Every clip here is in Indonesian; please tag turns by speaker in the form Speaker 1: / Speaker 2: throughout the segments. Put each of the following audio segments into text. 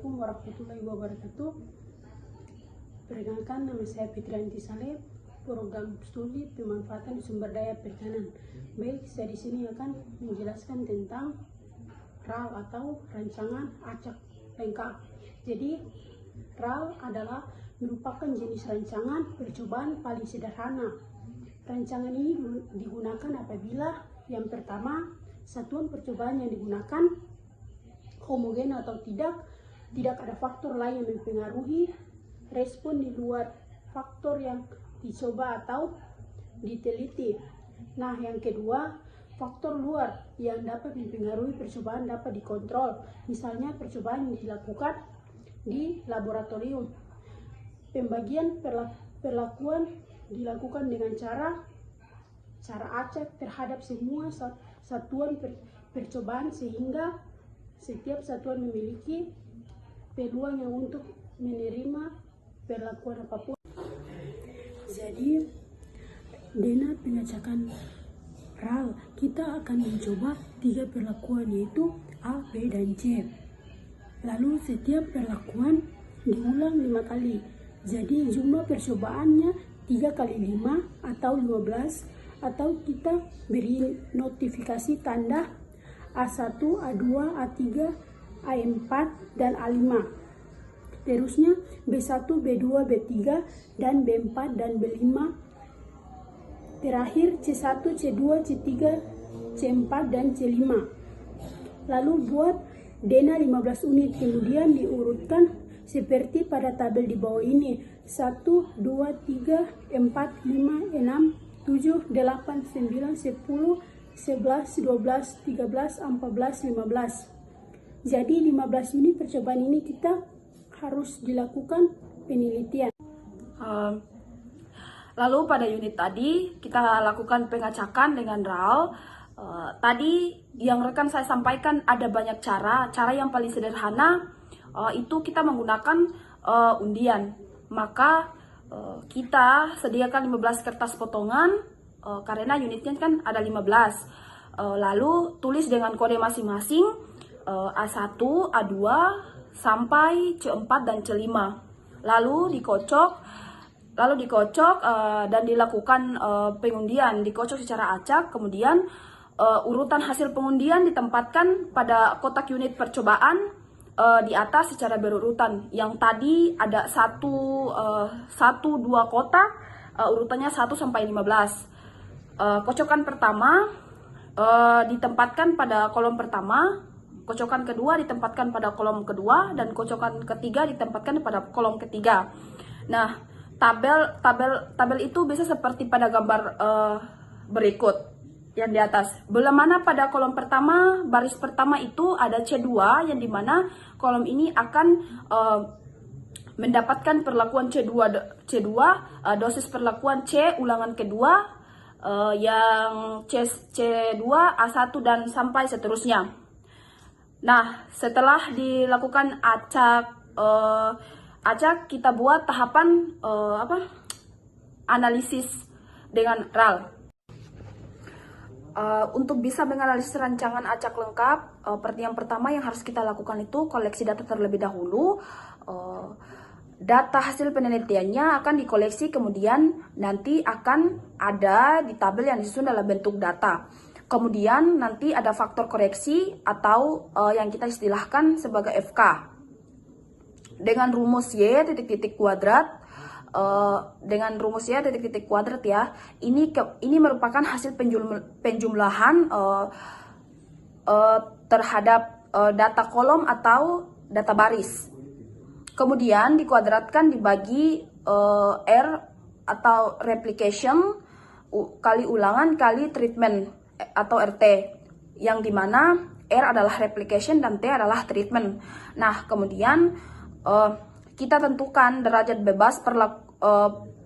Speaker 1: Assalamualaikum warahmatullahi wabarakatuh. Perkenalkan, nama saya Fitrianti Saleh, program studi pemanfaatan sumber daya perikanan. Baik, saya di sini akan menjelaskan tentang RAL atau rancangan acak lengkap. Jadi, RAL adalah merupakan jenis rancangan percobaan paling sederhana. Rancangan ini digunakan apabila yang pertama, satuan percobaan yang digunakan homogen atau tidak ada faktor lain yang mempengaruhi respon di luar faktor yang dicoba atau diteliti. Nah, yang kedua, faktor luar yang dapat mempengaruhi percobaan dapat dikontrol. Misalnya percobaan yang dilakukan di laboratorium. Pembagian perlakuan dilakukan dengan cara acak terhadap semua satuan percobaan sehingga setiap satuan memiliki peluang yang untuk menerima perlakuan apapun. Jadi, dengan pengacakan RAL, kita akan mencoba 3 perlakuan, yaitu A, B, dan C. Lalu setiap perlakuan diulang 5 kali. Jadi jumlah percobaannya 3 kali 5 atau 15, atau kita beri notifikasi tanda A1, A2, A3, A4, dan A5. Terusnya B1, B2, B3, dan B4, dan B5. Terakhir C1, C2, C3, C4, dan C5. Lalu buat DENA 15 unit, kemudian diurutkan seperti pada tabel di bawah ini. 1, 2, 3, 4, 5, 6, 7, 8, 9, 10, 11, 12, 13, 14, 15. Jadi 15 unit percobaan ini kita harus dilakukan penelitian.
Speaker 2: Lalu pada unit tadi kita lakukan pengacakan dengan RAL. Tadi yang rekan saya sampaikan ada banyak cara. Cara yang paling sederhana itu kita menggunakan undian. Maka kita sediakan 15 kertas potongan. Karena unitnya kan ada 15, lalu tulis dengan kode masing-masing A1, A2, sampai C4 dan C5, lalu dikocok dan dilakukan pengundian, dikocok secara acak. Kemudian urutan hasil pengundian ditempatkan pada kotak unit percobaan di atas secara berurutan. Yang tadi ada 1, 2 kotak, urutannya 1 sampai 15. Kocokan pertama ditempatkan pada kolom pertama, kocokan kedua ditempatkan pada kolom kedua, dan kocokan ketiga ditempatkan pada kolom ketiga. Nah, tabel itu bisa seperti pada gambar berikut yang di atas. Bila mana pada kolom pertama, baris pertama itu ada C2, yang dimana kolom ini akan mendapatkan perlakuan C2, dosis perlakuan C ulangan kedua, yang C2, A1, dan sampai seterusnya. Nah, setelah dilakukan acak, kita buat tahapan analisis dengan RAL. Untuk bisa menganalisis rancangan acak lengkap, yang pertama yang harus kita lakukan itu koleksi data terlebih dahulu. Data hasil penelitiannya akan dikoleksi, kemudian nanti akan ada di tabel yang disusun dalam bentuk data. Kemudian nanti ada faktor koreksi atau yang kita istilahkan sebagai FK. Dengan rumus Y titik-titik kuadrat, ya. Ini merupakan hasil penjumlahan terhadap data kolom atau data baris. Kemudian dikuadratkan dibagi R atau replication kali ulangan kali treatment atau RT, yang dimana R adalah replication dan T adalah treatment. Nah, kemudian kita tentukan derajat bebas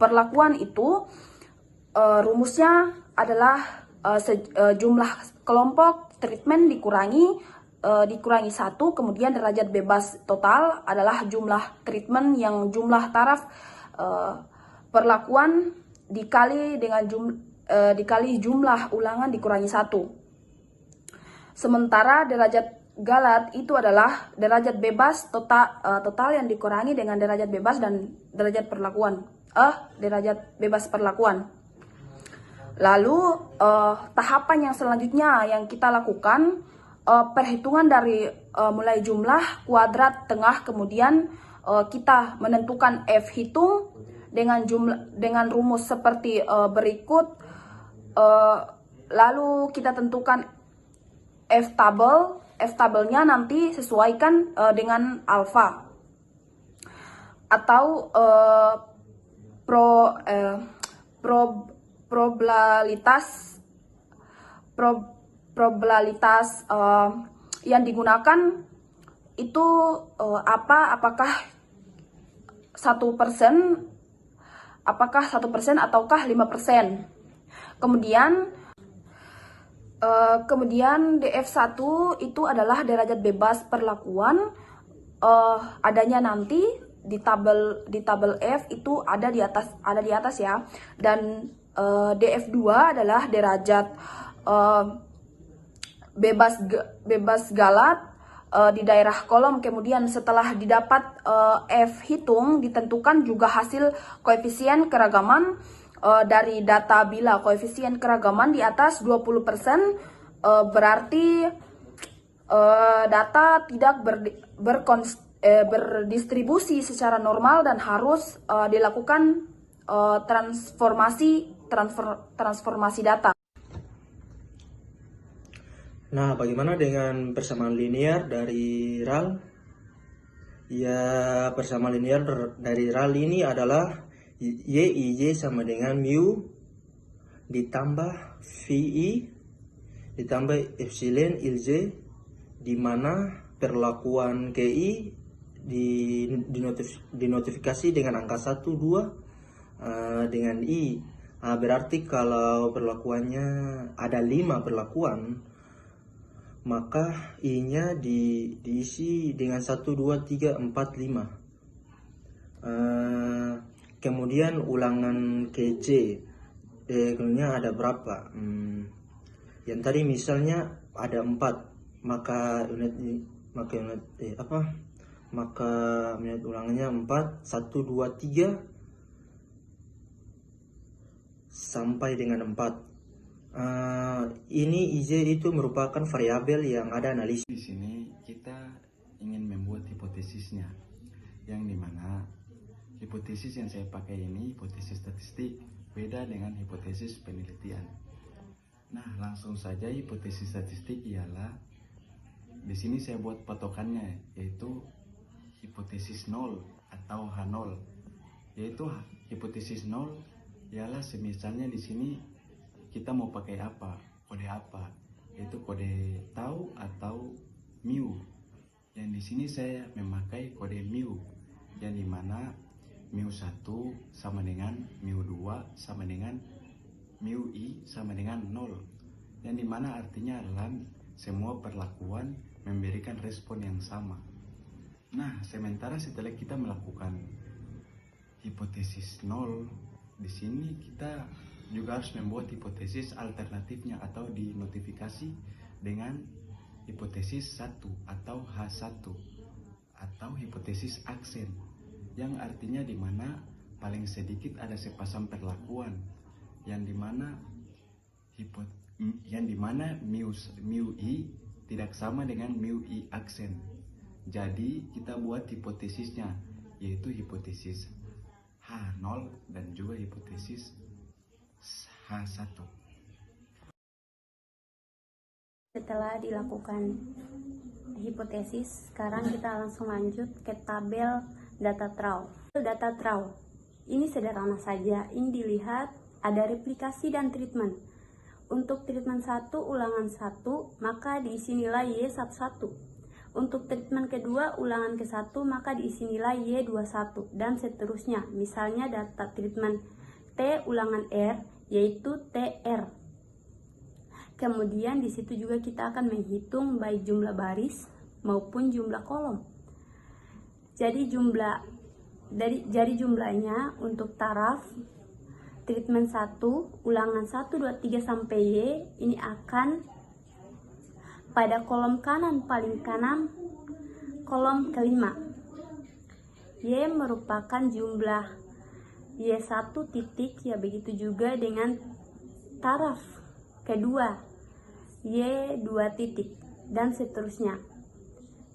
Speaker 2: perlakuan itu. Rumusnya adalah jumlah kelompok treatment dikurangi 1, kemudian derajat bebas total adalah jumlah treatment yang jumlah taraf perlakuan dikali dengan dikali jumlah ulangan dikurangi 1. Sementara derajat galat itu adalah derajat bebas total yang dikurangi dengan derajat bebas dan derajat perlakuan. Derajat bebas perlakuan. Lalu tahapan yang selanjutnya yang kita lakukan, perhitungan dari mulai jumlah, kuadrat, tengah, kemudian kita menentukan F hitung dengan rumus seperti berikut. Lalu kita tentukan F tabelnya nanti sesuaikan dengan alfa atau probabilitas yang digunakan itu apakah 1%, ataukah 5%. Kemudian DF1 itu adalah derajat bebas perlakuan, adanya nanti di tabel F itu ada di atas ya. Dan DF2 adalah derajat bebas galat di daerah kolom. Kemudian setelah didapat F hitung, ditentukan juga hasil koefisien keragaman dari data. Bila koefisien keragaman di atas 20%, berarti data tidak berdistribusi secara normal dan harus dilakukan transformasi data.
Speaker 3: Nah, bagaimana dengan persamaan linear dari RAL? Ya, persamaan linear dari RAL ini adalah YIJ sama dengan mu ditambah VI ditambah epsilon ILJ, di mana perlakuan KI dinotifikasi dengan angka 1, 2 dengan I. Berarti kalau perlakuannya ada 5 perlakuan, maka I-nya diisi dengan 1, 2, 3, 4, 5. Kemudian ulangan KC, kemudian ada berapa? Yang tadi misalnya ada 4, maka unit ulangannya 4, 1, 2, 3 sampai dengan 4. Ini IJ itu merupakan variabel yang ada analisis.
Speaker 4: Di sini kita ingin membuat hipotesisnya, yang dimana hipotesis yang saya pakai ini hipotesis statistik, beda dengan hipotesis penelitian. Nah, langsung saja hipotesis statistik ialah di sini saya buat patokannya, yaitu hipotesis 0 atau H0. Yaitu hipotesis 0 ialah semisalnya di sini kita mau pakai kode apa, yaitu kode tau atau mu. Yang di sini saya memakai kode mu, yang dimana mu1 sama dengan mu2 sama dengan mu i sama dengan 0, yang dimana artinya adalah semua perlakuan memberikan respon yang sama. Nah, sementara setelah kita melakukan hipotesis 0, di sini kita juga harus membuat hipotesis alternatifnya atau dinotifikasi dengan hipotesis 1 atau H1 atau hipotesis aksen, yang artinya di mana paling sedikit ada sepasang perlakuan, yang dimana mu i tidak sama dengan mu i aksen. Jadi kita buat hipotesisnya, yaitu hipotesis H0 dan juga hipotesis H1.
Speaker 5: Setelah dilakukan hipotesis, sekarang kita langsung lanjut ke tabel data TRAU. Data TRAU ini sederhana saja. Ini dilihat ada replikasi dan treatment. Untuk treatment 1 ulangan 1, maka diisi nilai Y11. Untuk treatment kedua ulangan ke-1, maka diisi nilai Y21 dan seterusnya. Misalnya data treatment T ulangan R, yaitu TR. Kemudian di situ juga kita akan menghitung baik jumlah baris maupun jumlah kolom. Jadi jumlahnya untuk taraf treatment 1 ulangan 1, 2, 3 sampai Y ini akan pada kolom kanan paling kanan, kolom kelima. Y merupakan jumlah Y1 titik, ya begitu juga dengan taraf kedua Y2 titik dan seterusnya.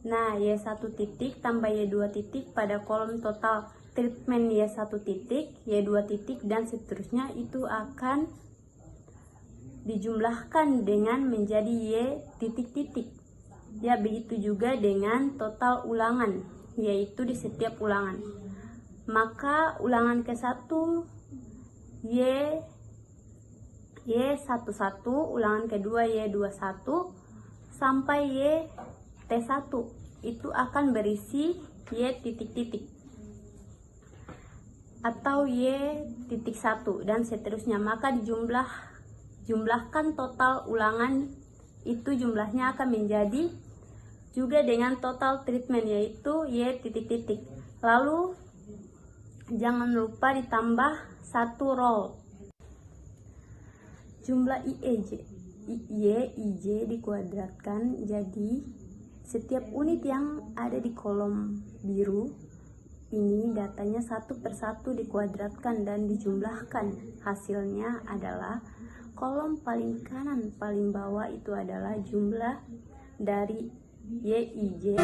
Speaker 5: Nah, Y1 titik tambah Y2 titik pada kolom total treatment Y1 titik, Y2 titik dan seterusnya itu akan dijumlahkan dengan menjadi Y titik-titik. Ya, begitu juga dengan total ulangan, yaitu di setiap ulangan. Maka ulangan ke-1 Y11, ulangan kedua Y21 sampai YT1 itu akan berisi Y titik-titik atau Y.1 dan seterusnya. Maka jumlahkan total ulangan itu jumlahnya akan menjadi juga dengan total treatment, yaitu Y titik-titik. Lalu jangan lupa ditambah 1 roll. Jumlah IJ dikuadratkan, jadi setiap unit yang ada di kolom biru ini datanya satu persatu dikuadratkan dan dijumlahkan. Hasilnya adalah kolom paling kanan paling bawah itu adalah jumlah dari YIJ.